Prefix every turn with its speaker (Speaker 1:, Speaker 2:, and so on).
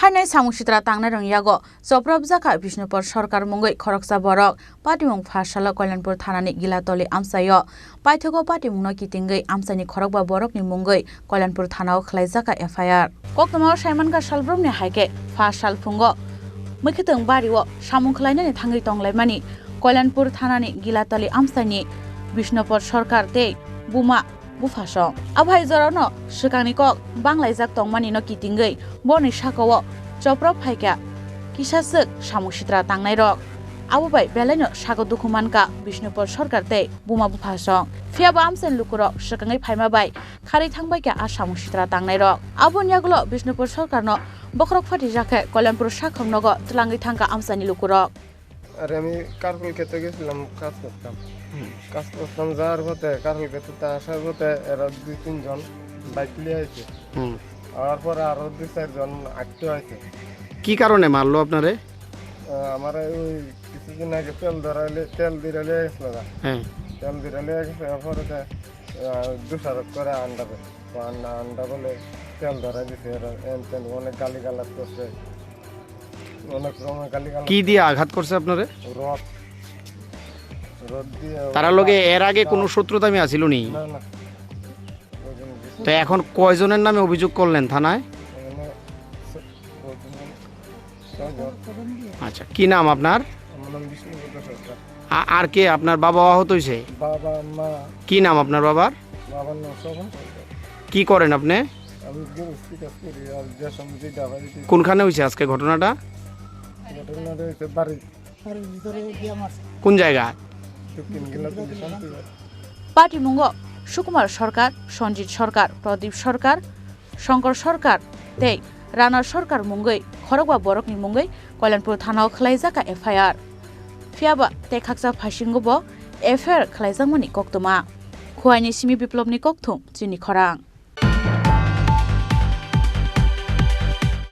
Speaker 1: Hainohai samung sitra tangnai rong yago choprobjakha Bisnupad Sarkar mungwi khoroksa borok patimung phasala Kalyanpur thanani gilatoli amsayo paithogo patimungno kitingwi amsani khorokba borokni mungwi Kalyanpur thanao khlaijaka FIR koktamo saimanka salbromni haike phasal phungo mukhitung bariwo samung khlainani thangwi tonglaimani Kalyanpur thanani gilatoli amsani Bisnupad Sarkar tei buma bufasong abhai jorano swkangni kok banglaijak tongmani no kitingwi boni sakao choprop phaika kisasuk samung sitra tangnai rok abubai belaino sago dukumanka Bisnupad Sarkar tei buma bufasong phiaba amsen lukuro swkangai phaima bai khari thangbai ka a samung sitra tangnai rok abon yagulo Bisnupad Sarkar no bokrok phati jakhe Kalyanpur sakham nogo tlangai thangka amsani lukuro
Speaker 2: আরে আমি কারকুল খেতে গেছিলাম কাজ করতাম যাওয়ার পথে কারকুল খেতে আসার পথে এরা 2-3 জন বাইক নিয়ে আইছে আর পরে আরো 2-4 জন আটকে আছে
Speaker 3: কি কারণে মারলো আপনারে
Speaker 2: আমার ওই কিছুদিন আগে তেল দিরালে গেছিল না তেল দিরালে গেছে পরে দুসারত করে আন্ডা বলে তেল ধরা দিছে এরা অনেক গালিগালাজ করছে
Speaker 3: কি দিয়ে আঘাত করছে আপনারে
Speaker 2: রড দিয়ে
Speaker 3: তারা লগে এর আগে কোনো শত্রুতা আমি আছিল নি
Speaker 2: না
Speaker 3: তো এখন কয়জনের নামে অভিযোগ করলেন থানায় আচ্ছা কি নাম আপনার
Speaker 2: আমার নাম বিষ্ণুপদ সরকার
Speaker 3: আর কে আপনার বাবা আহত হইছে
Speaker 2: বাবা মা
Speaker 3: কি নাম আপনার বাবার
Speaker 2: নাম শোভন সরকার
Speaker 3: কি করেন আপনি
Speaker 2: আমি গৃহস্থী কাজ করি আর যে সমিতি দাবাই
Speaker 3: কোনখানে হইছে আজকে ঘটনাটা
Speaker 2: বাড়ির
Speaker 1: ভিতরে গিয়া মারছে
Speaker 3: কোন জায়গা
Speaker 1: পাটিমুঙ্গ সুকুমার সরকার সঞ্জিত সরকার প্রদীপ সরকার শঙ্কর সরকার tei রানা সরকার mungwi khorokba borokni mungwi Kalyanpur thanao khlaijaka FIR phiaba tei khaksa phasinggo bo FIR khlaijakmani koktoma khuaini simi biplobni kokthum Chini Khorang